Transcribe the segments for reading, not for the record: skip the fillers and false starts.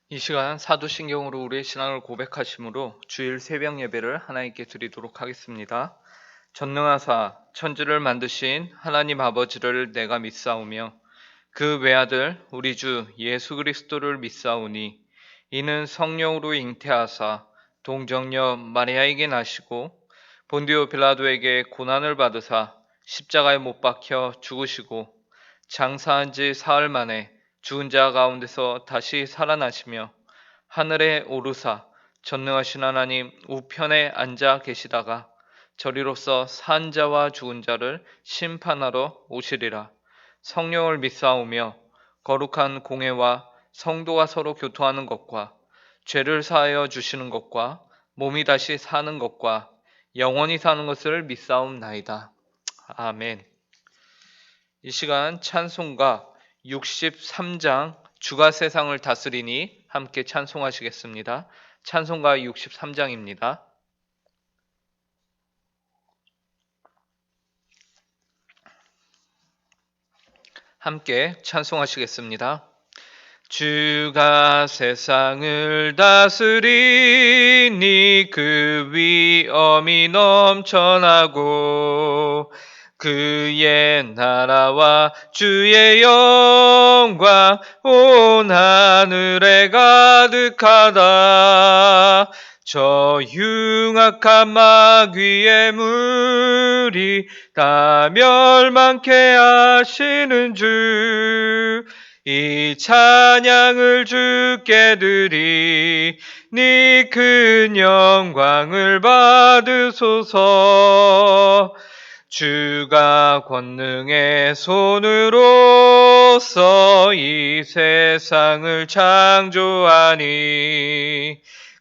이 시간 사도신경으로 우리의 신앙을 고백하심으로 주일 새벽 예배를 하나님께 드리도록 하겠습니다. 전능하사 천지를 만드신 하나님 아버지를 내가 믿사오며 그 외아들 우리 주 예수 그리스도를 믿사오니 이는 성령으로 잉태하사 동정녀 마리아에게 나시고 본디오 빌라도에게 고난을 받으사 십자가에 못 박혀 죽으시고 장사한 지 사흘 만에 죽은 자 가운데서 다시 살아나시며 하늘에 오르사 전능하신 하나님 우편에 앉아 계시다가 저리로서 산 자와 죽은 자를 심판하러 오시리라. 성령을 믿사오며 거룩한 공회와 성도가 서로 교통하는 것과 죄를 사하여 주시는 것과 몸이 다시 사는 것과 영원히 사는 것을 믿사옵나이다. 아멘. 이 시간 찬송가 63장 주가 세상을 다스리니 함께 찬송하시겠습니다. 찬송가 63장입니다. 함께 찬송하시겠습니다. 주가 세상을 다스리니 그 위엄이 넘쳐나고 그의 나라와 주의 영광 온 하늘에 가득하다. 저 흉악한 마귀의 무리 다 멸망케 하시는 주 이 찬양을 주께 드리니 큰 영광을 받으소서. 주가 권능의 손으로서 이 세상을 창조하니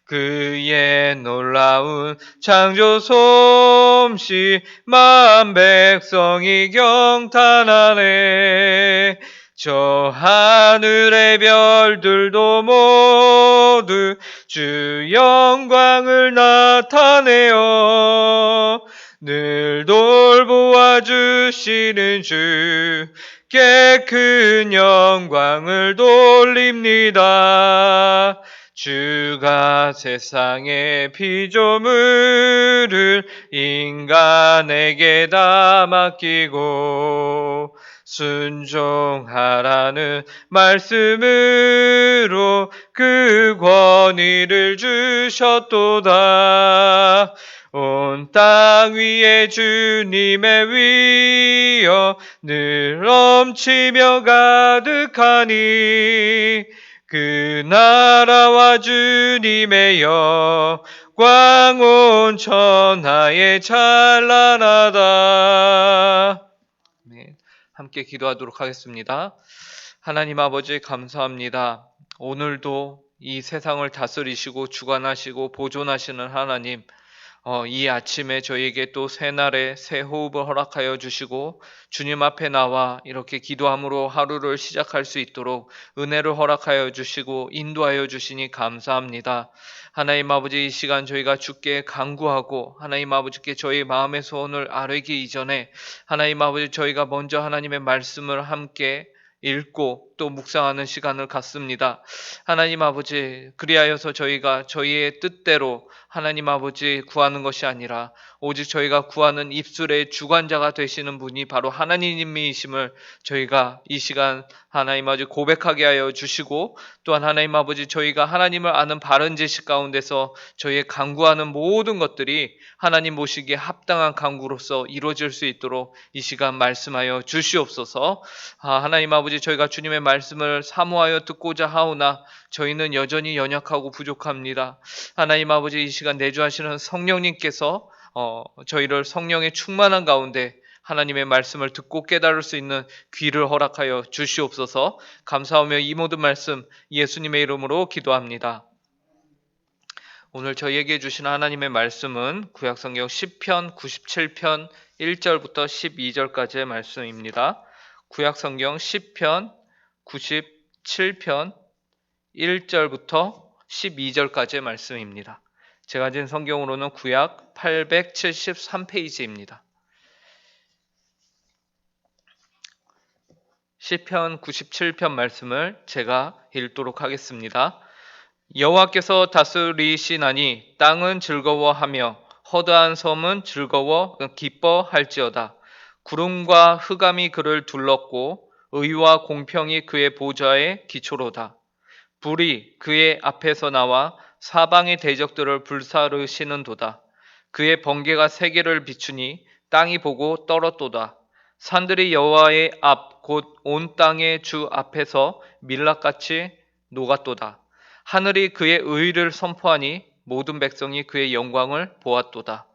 그의 놀라운 창조 솜씨 만 백성이 경탄하네. 저 하늘의 별들도 모두 주 영광을 나타내어 늘 돌보아 주시는 주께 큰 영광을 돌립니다. 주가 세상의 피조물을 인간에게 다 맡기고 순종하라는 말씀으로 그 권위를 주셨도다. 온 땅 위에 주님의 위엄 늘 넘치며 가득하니 그 나라와 주님의 영광 온 천하에 찬란하다. 함께 기도하도록 하겠습니다. 하나님 아버지 감사합니다. 오늘도 이 세상을 다스리시고 주관하시고 보존하시는 하나님, 이 아침에 저희에게 또 새날의 새 호흡을 허락하여 주시고 주님 앞에 나와 이렇게 기도함으로 하루를 시작할 수 있도록 은혜를 허락하여 주시고 인도하여 주시니 감사합니다. 하나님 아버지, 이 시간 저희가 주께 간구하고 하나님 아버지께 저희 마음의 소원을 아뢰기 이전에 하나님 아버지, 저희가 먼저 하나님의 말씀을 함께 읽고 또 묵상하는 시간을 갖습니다. 하나님 아버지, 그리하여서 저희가 저희의 뜻대로 하나님 아버지 구하는 것이 아니라 오직 저희가 구하는 입술의 주관자가 되시는 분이 바로 하나님이심을 저희가 이 시간 하나님 아버지 고백하게 하여 주시고, 또한 하나님 아버지 저희가 하나님을 아는 바른 지식 가운데서 저희의 간구하는 모든 것들이 하나님 보시기에 합당한 간구로서 이루어질 수 있도록 이 시간 말씀하여 주시옵소서. 하나님 아버지, 저희가 주님의 말씀을 사모하여 듣고자 하오나 저희는 여전히 연약하고 부족합니다. 하나님 아버지, 이 시간 내주하시는 성령님께서 저희를 성령의 충만한 가운데 하나님의 말씀을 듣고 깨달을 수 있는 귀를 허락하여 주시옵소서. 감사하며 이 모든 말씀 예수님의 이름으로 기도합니다. 오늘 저희에게 주신 하나님의 말씀은 구약성경 시편 97편 1절부터 12절까지의 말씀입니다. 구약성경 시편 97편 1절부터 12절까지의 말씀입니다. 제가 가진 성경으로는 구약 873페이지입니다. 시편 97편 말씀을 제가 읽도록 하겠습니다. 여호와께서 다스리시나니 땅은 즐거워하며 허다한 섬은 기뻐할지어다. 구름과 흑암이 그를 둘렀고 의와 공평이 그의 보좌의 기초로다. 불이 그의 앞에서 나와 사방의 대적들을 불사르시는도다. 그의 번개가 세계를 비추니 땅이 보고 떨었도다. 산들이 여호와의 앞 곧 온 땅의 주 앞에서 밀랍같이 녹았도다. 하늘이 그의 의를 선포하니 모든 백성이 그의 영광을 보았도다.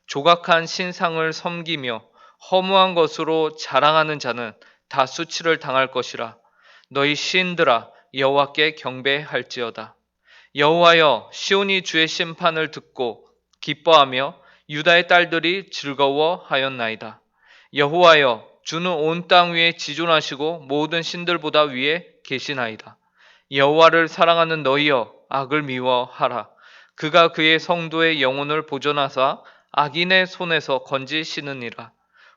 조각한 신상을 섬기며 허무한 것으로 자랑하는 자는 다 수치를 당할 것이라. 너희 시인들아 여호와께 경배할지어다. 여호와여, 시온이 주의 심판을 듣고 기뻐하며 유다의 딸들이 즐거워하였나이다. 여호와여, 주는 온 땅 위에 지존하시고 모든 신들보다 위에 계시나이다. 여호와를 사랑하는 너희여, 악을 미워하라. 그가 그의 성도의 영혼을 보존하사 악인의 손에서 건지시느니라.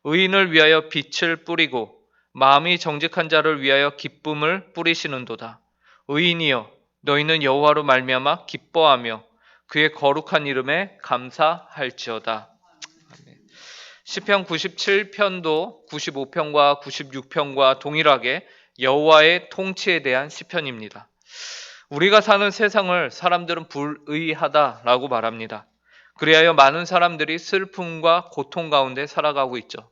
의인을 위하여 빛을 뿌리고 마음이 정직한 자를 위하여 기쁨을 뿌리시는도다. 의인이여, 너희는 여호와로 말미암아 기뻐하며 그의 거룩한 이름에 감사할지어다. 시편 97편도 95편과 96편과 동일하게 여호와의 통치에 대한 시편입니다. 우리가 사는 세상을 사람들은 불의하다라고 말합니다. 그리하여 많은 사람들이 슬픔과 고통 가운데 살아가고 있죠.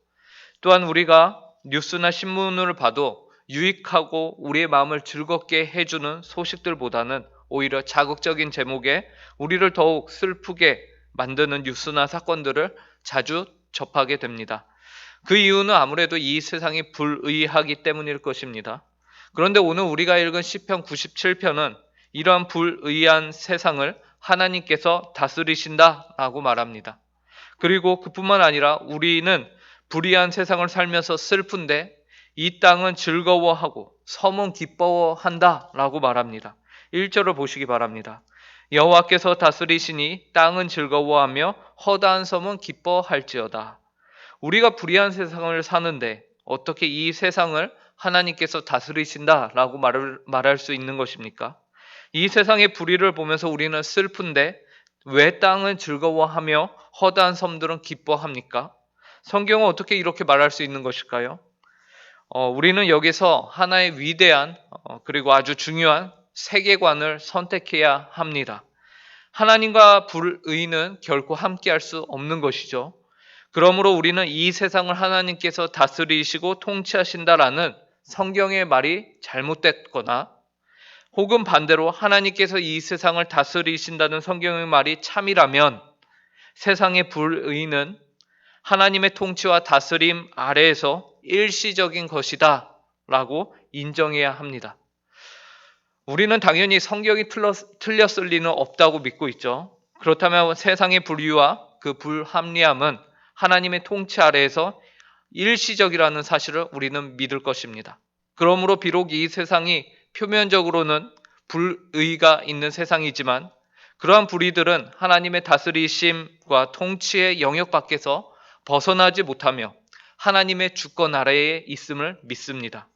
또한 우리가 뉴스나 신문을 봐도 유익하고 우리의 마음을 즐겁게 해주는 소식들보다는 오히려 자극적인 제목에 우리를 더욱 슬프게 만드는 뉴스나 사건들을 자주 접하게 됩니다. 그 이유는 아무래도 이 세상이 불의하기 때문일 것입니다. 그런데 오늘 우리가 읽은 시편 97편은 이러한 불의한 세상을 하나님께서 다스리신다라고 말합니다. 그리고 그뿐만 아니라 우리는 불의한 세상을 살면서 슬픈데 이 땅은 즐거워하고 섬은 기뻐한다라고 말합니다. 1절을 보시기 바랍니다. 여호와께서 다스리시니 땅은 즐거워하며 허다한 섬은 기뻐할지어다. 우리가 불의한 세상을 사는데 어떻게 이 세상을 하나님께서 다스리신다라고 말할 수 있는 것입니까? 이 세상의 불의를 보면서 우리는 슬픈데 왜 땅은 즐거워하며 허다한 섬들은 기뻐합니까? 성경은 어떻게 이렇게 말할 수 있는 것일까요? 우리는 여기서 하나의 위대한 그리고 아주 중요한 세계관을 선택해야 합니다. 하나님과 불의는 결코 함께할 수 없는 것이죠. 그러므로 우리는 이 세상을 하나님께서 다스리시고 통치하신다라는 성경의 말이 잘못됐거나 혹은 반대로 하나님께서 이 세상을 다스리신다는 성경의 말이 참이라면 세상의 불의는 하나님의 통치와 다스림 아래에서 일시적인 것이다 라고 인정해야 합니다. 우리는 당연히 성경이 틀렸을 리는 없다고 믿고 있죠. 그렇다면 세상의 불의와 그 불합리함은 하나님의 통치 아래에서 일시적이라는 사실을 우리는 믿을 것입니다. 그러므로 비록 이 세상이 표면적으로는 불의가 있는 세상이지만 그러한 불의들은 하나님의 다스리심과 통치의 영역 밖에서 벗어나지 못하며 하나님의 주권 아래에 있음을 믿습니다.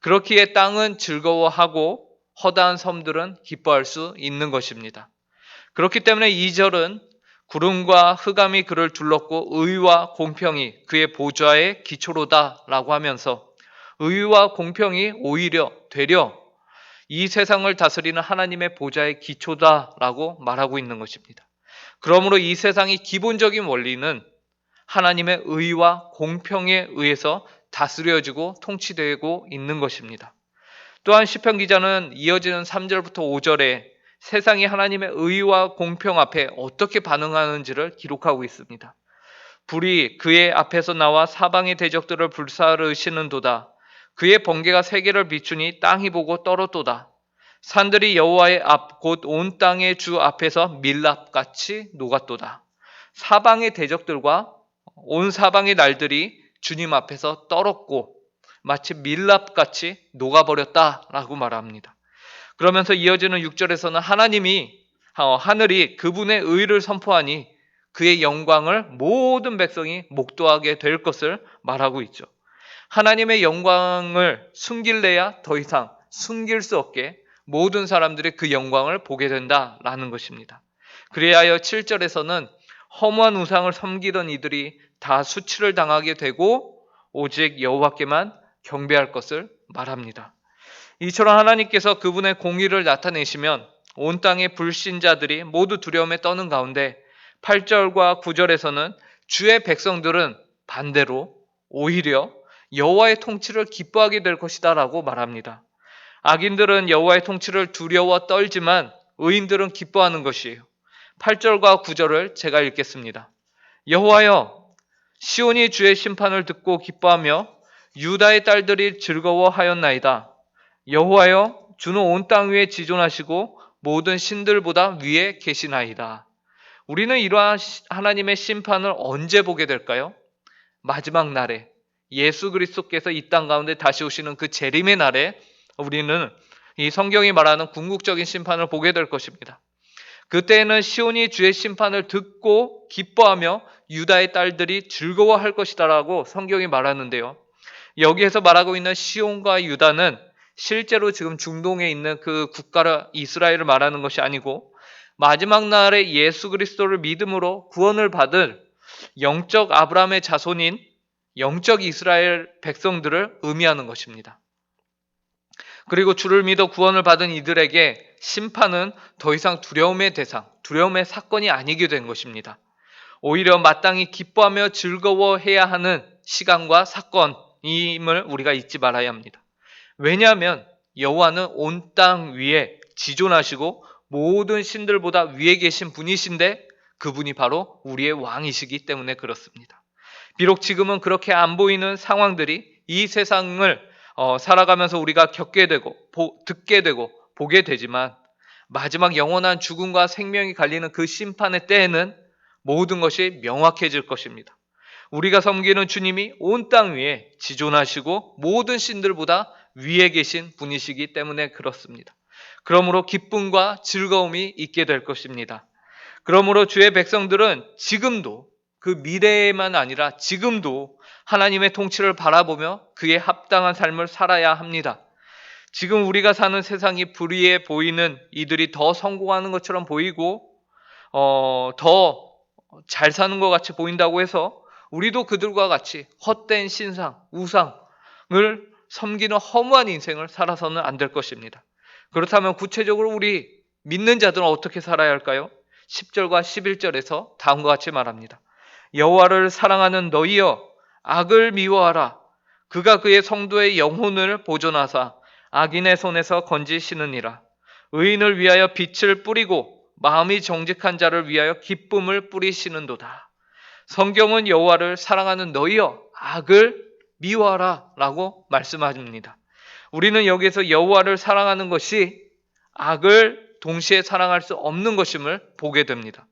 그렇기에 땅은 즐거워하고 허다한 섬들은 기뻐할 수 있는 것입니다. 그렇기 때문에 2절은 구름과 흑암이 그를 둘렀고 의와 공평이 그의 보좌의 기초로다 라고 하면서 의와 공평이 오히려 되려 이 세상을 다스리는 하나님의 보좌의 기초다라고 말하고 있는 것입니다. 그러므로 이 세상의 기본적인 원리는 하나님의 의와 공평에 의해서 다스려지고 통치되고 있는 것입니다. 또한 시편 기자는 이어지는 3절부터 5절에 세상이 하나님의 의와 공평 앞에 어떻게 반응하는지를 기록하고 있습니다. 불이 그의 앞에서 나와 사방의 대적들을 불사르시는도다. 그의 번개가 세계를 비추니 땅이 보고 떨었도다. 산들이 여호와의 앞 곧 온 땅의 주 앞에서 밀랍같이 녹았도다. 사방의 대적들과 온 사방의 날들이 주님 앞에서 떨었고 마치 밀랍같이 녹아버렸다라고 말합니다. 그러면서 이어지는 6절에서는 하늘이 그분의 의를 선포하니 그의 영광을 모든 백성이 목도하게 될 것을 말하고 있죠. 하나님의 영광을 숨길래야 더 이상 숨길 수 없게 모든 사람들이 그 영광을 보게 된다라는 것입니다. 그리하여 7절에서는 허무한 우상을 섬기던 이들이 다 수치를 당하게 되고 오직 여호와께만 경배할 것을 말합니다. 이처럼 하나님께서 그분의 공의를 나타내시면 온 땅의 불신자들이 모두 두려움에 떠는 가운데 8절과 9절에서는 주의 백성들은 반대로 오히려 여호와의 통치를 기뻐하게 될 것이다라고 말합니다. 악인들은 여호와의 통치를 두려워 떨지만 의인들은 기뻐하는 것이에요. 8절과 9절을 제가 읽겠습니다. 여호와여, 시온이 주의 심판을 듣고 기뻐하며 유다의 딸들이 즐거워하였나이다. 여호와여, 주는 온 땅 위에 지존하시고 모든 신들보다 위에 계시나이다. 우리는 이러한 하나님의 심판을 언제 보게 될까요? 마지막 날에 예수 그리스도께서 이 땅 가운데 다시 오시는 그 재림의 날에 우리는 이 성경이 말하는 궁극적인 심판을 보게 될 것입니다. 그때에는 시온이 주의 심판을 듣고 기뻐하며 유다의 딸들이 즐거워할 것이다라고 성경이 말하는데요. 여기에서 말하고 있는 시온과 유다는 실제로 지금 중동에 있는 그 국가를 이스라엘을 말하는 것이 아니고 마지막 날에 예수 그리스도를 믿음으로 구원을 받을 영적 아브라함의 자손인 영적 이스라엘 백성들을 의미하는 것입니다. 그리고 주를 믿어 구원을 받은 이들에게 심판은 더 이상 두려움의 대상, 두려움의 사건이 아니게 된 것입니다. 오히려 마땅히 기뻐하며 즐거워해야 하는 시간과 사건임을 우리가 잊지 말아야 합니다. 왜냐하면 여호와는 온 땅 위에 지존하시고 모든 신들보다 위에 계신 분이신데 그분이 바로 우리의 왕이시기 때문에 그렇습니다. 비록 지금은 그렇게 안 보이는 상황들이 이 세상을 살아가면서 우리가 겪게 되고 듣게 되고 보게 되지만 마지막 영원한 죽음과 생명이 갈리는 그 심판의 때에는 모든 것이 명확해질 것입니다. 우리가 섬기는 주님이 온 땅 위에 지존하시고 모든 신들보다 위에 계신 분이시기 때문에 그렇습니다. 그러므로 기쁨과 즐거움이 있게 될 것입니다. 그러므로 주의 백성들은 지금도 그 미래에만 아니라 지금도 하나님의 통치를 바라보며 그에 합당한 삶을 살아야 합니다. 지금 우리가 사는 세상이 불의해 보이는 이들이 더 성공하는 것처럼 보이고 더 잘 사는 것 같이 보인다고 해서 우리도 그들과 같이 헛된 신상, 우상을 섬기는 허무한 인생을 살아서는 안 될 것입니다. 그렇다면 구체적으로 우리 믿는 자들은 어떻게 살아야 할까요? 10절과 11절에서 다음과 같이 말합니다. 여호와를 사랑하는 너희여, 악을 미워하라. 그가 그의 성도의 영혼을 보존하사 악인의 손에서 건지시느니라. 의인을 위하여 빛을 뿌리고 마음이 정직한 자를 위하여 기쁨을 뿌리시는도다. 성경은 여호와를 사랑하는 너희여, 악을 미워하라 라고 말씀합니다. 우리는 여기에서 여호와를 사랑하는 것이 악을 동시에 사랑할 수 없는 것임을 보게 됩니다.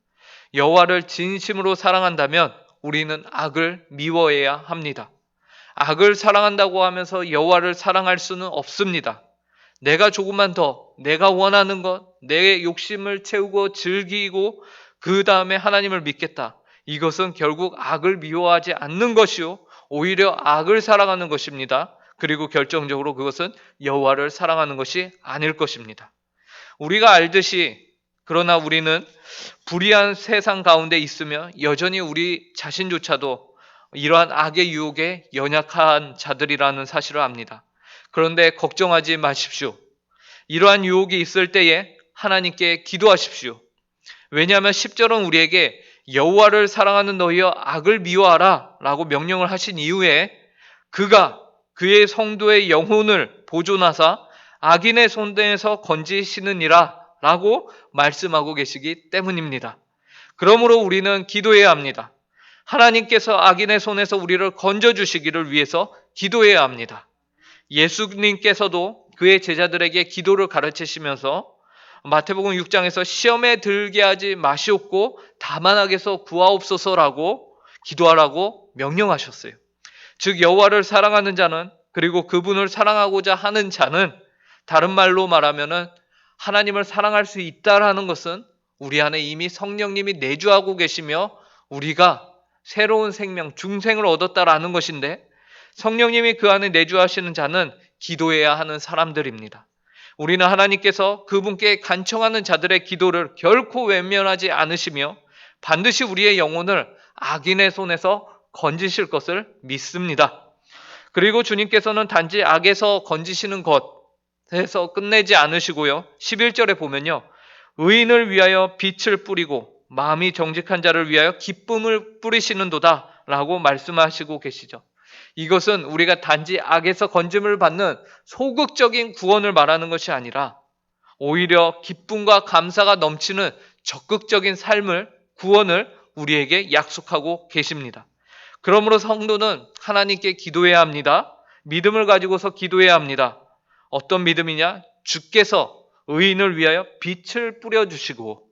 여호와를 진심으로 사랑한다면 우리는 악을 미워해야 합니다. 악을 사랑한다고 하면서 여호와를 사랑할 수는 없습니다. 내가 조금만 더 내가 원하는 것, 내 욕심을 채우고 즐기고 그 다음에 하나님을 믿겠다. 이것은 결국 악을 미워하지 않는 것이요 오히려 악을 사랑하는 것입니다. 그리고 결정적으로 그것은 여호와를 사랑하는 것이 아닐 것입니다. 우리가 알듯이 그러나 우리는 불의한 세상 가운데 있으며 여전히 우리 자신조차도 이러한 악의 유혹에 연약한 자들이라는 사실을 압니다. 그런데 걱정하지 마십시오. 이러한 유혹이 있을 때에 하나님께 기도하십시오. 왜냐하면 10절은 우리에게 여호와를 사랑하는 너희여 악을 미워하라 라고 명령을 하신 이후에 그가 그의 성도의 영혼을 보존하사 악인의 손에서 건지시느니라 라고 말씀하고 계시기 때문입니다. 그러므로 우리는 기도해야 합니다. 하나님께서 악인의 손에서 우리를 건져주시기를 위해서 기도해야 합니다. 예수님께서도 그의 제자들에게 기도를 가르치시면서 마태복음 6장에서 시험에 들게 하지 마시옵고 다만 악에서 구하옵소서라고 기도하라고 명령하셨어요. 즉 여호와를 사랑하는 자는 그리고 그분을 사랑하고자 하는 자는 다른 말로 말하면은 하나님을 사랑할 수 있다라는 것은 우리 안에 이미 성령님이 내주하고 계시며 우리가 새로운 생명, 중생을 얻었다라는 것인데 성령님이 그 안에 내주하시는 자는 기도해야 하는 사람들입니다. 우리는 하나님께서 그분께 간청하는 자들의 기도를 결코 외면하지 않으시며 반드시 우리의 영혼을 악인의 손에서 건지실 것을 믿습니다. 그리고 주님께서는 단지 악에서 건지시는 것에서 끝내지 않으시고요. 11절에 보면요. 의인을 위하여 빛을 뿌리고 마음이 정직한 자를 위하여 기쁨을 뿌리시는도다 라고 말씀하시고 계시죠. 이것은 우리가 단지 악에서 건짐을 받는 소극적인 구원을 말하는 것이 아니라 오히려 기쁨과 감사가 넘치는 적극적인 삶을, 구원을 우리에게 약속하고 계십니다. 그러므로 성도는 하나님께 기도해야 합니다. 믿음을 가지고서 기도해야 합니다. 어떤 믿음이냐? 주께서 의인을 위하여 빛을 뿌려주시고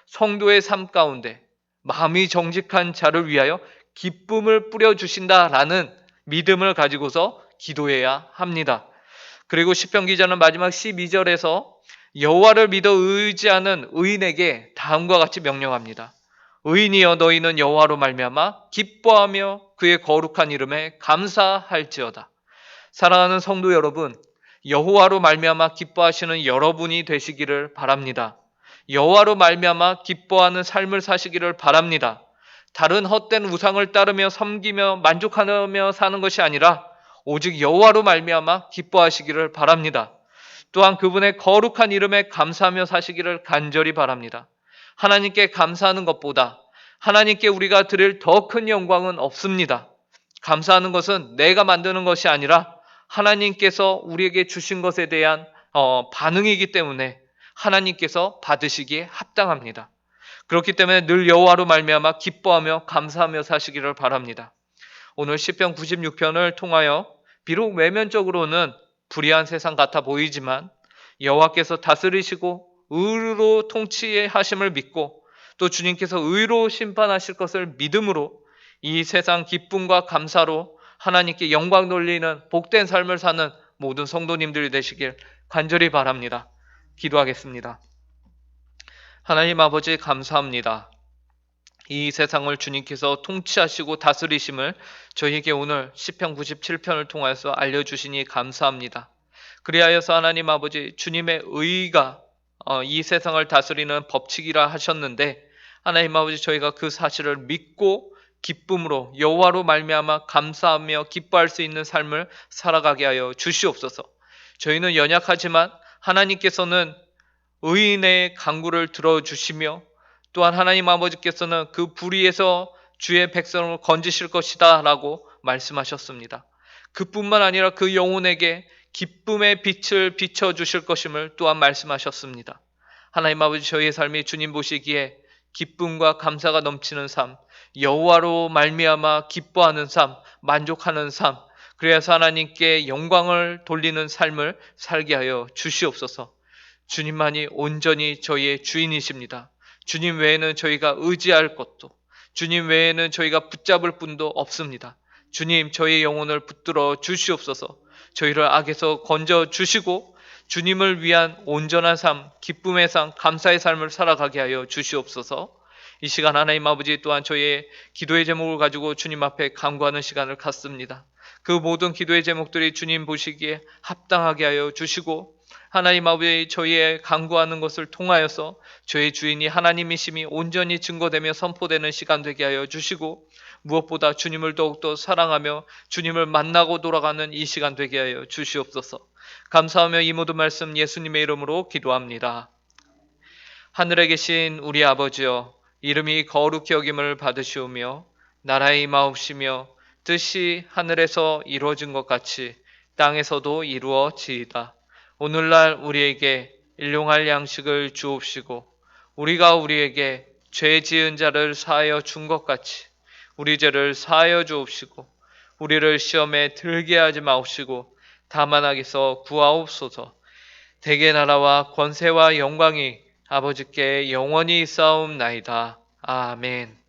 성도의 삶 가운데 마음이 정직한 자를 위하여 기쁨을 뿌려주신다라는 믿음을 가지고서 기도해야 합니다. 그리고 시편 기자는 마지막 12절에서 여호와를 믿어 의지하는 의인에게 다음과 같이 명령합니다. 의인이여 너희는 여호와로 말미암아 기뻐하며 그의 거룩한 이름에 감사할지어다. 사랑하는 성도 여러분, 여호와로 말미암아 기뻐하시는 여러분이 되시기를 바랍니다. 여호와로 말미암아 기뻐하는 삶을 사시기를 바랍니다. 다른 헛된 우상을 따르며 섬기며 만족하며 사는 것이 아니라 오직 여호와로 말미암아 기뻐하시기를 바랍니다. 또한 그분의 거룩한 이름에 감사하며 사시기를 간절히 바랍니다. 하나님께 감사하는 것보다 하나님께 우리가 드릴 더 큰 영광은 없습니다. 감사하는 것은 내가 만드는 것이 아니라 하나님께서 우리에게 주신 것에 대한 반응이기 때문에 하나님께서 받으시기에 합당합니다. 그렇기 때문에 늘 여호와로 말미암아 기뻐하며 감사하며 사시기를 바랍니다. 오늘 시편 96편을 통하여 비록 외면적으로는 불의한 세상 같아 보이지만 여호와께서 다스리시고 의로 통치하심을 믿고 또 주님께서 의로 심판하실 것을 믿음으로 이 세상 기쁨과 감사로 하나님께 영광 돌리는 복된 삶을 사는 모든 성도님들이 되시길 간절히 바랍니다. 기도하겠습니다. 하나님 아버지 감사합니다. 이 세상을 주님께서 통치하시고 다스리심을 저희에게 오늘 시편 97편을 통해서 알려주시니 감사합니다. 그리하여서 하나님 아버지 주님의 의가 이 세상을 다스리는 법칙이라 하셨는데 하나님 아버지 저희가 그 사실을 믿고 기쁨으로 여호와로 말미암아 감사하며 기뻐할 수 있는 삶을 살아가게 하여 주시옵소서. 저희는 연약하지만 하나님께서는 의인의 간구를 들어주시며 또한 하나님 아버지께서는 그 불의에서 주의 백성을 건지실 것이다 라고 말씀하셨습니다. 그뿐만 아니라 그 영혼에게 기쁨의 빛을 비춰주실 것임을 또한 말씀하셨습니다. 하나님 아버지 저희의 삶이 주님 보시기에 기쁨과 감사가 넘치는 삶, 여호와로 말미암아 기뻐하는 삶, 만족하는 삶, 그래서 하나님께 영광을 돌리는 삶을 살게 하여 주시옵소서. 주님만이 온전히 저희의 주인이십니다. 주님 외에는 저희가 의지할 것도, 주님 외에는 저희가 붙잡을 분도 없습니다. 주님 저희의 영혼을 붙들어 주시옵소서. 저희를 악에서 건져 주시고 주님을 위한 온전한 삶, 기쁨의 삶, 감사의 삶을 살아가게 하여 주시옵소서. 이 시간 하나님 아버지 또한 저희의 기도의 제목을 가지고 주님 앞에 간구하는 시간을 갖습니다. 그 모든 기도의 제목들이 주님 보시기에 합당하게 하여 주시고 하나님 아버지 저희의 간구하는 것을 통하여서 저희 주인이 하나님이심이 온전히 증거되며 선포되는 시간 되게 하여 주시고 무엇보다 주님을 더욱더 사랑하며 주님을 만나고 돌아가는 이 시간 되게 하여 주시옵소서. 감사하며 이 모든 말씀 예수님의 이름으로 기도합니다. 하늘에 계신 우리 아버지여 이름이 거룩히 여김을 받으시오며 나라의 임하옵시며 뜻이 하늘에서 이루어진 것 같이 땅에서도 이루어지이다. 오늘날 우리에게 일용할 양식을 주옵시고 우리가 우리에게 죄 지은 자를 사하여 준 것 같이 우리 죄를 사하여 주옵시고 우리를 시험에 들게 하지 마옵시고 다만 악에서 구하옵소서. 대개 나라와 권세와 영광이 아버지께 영원히 있사옵나이다. 아멘.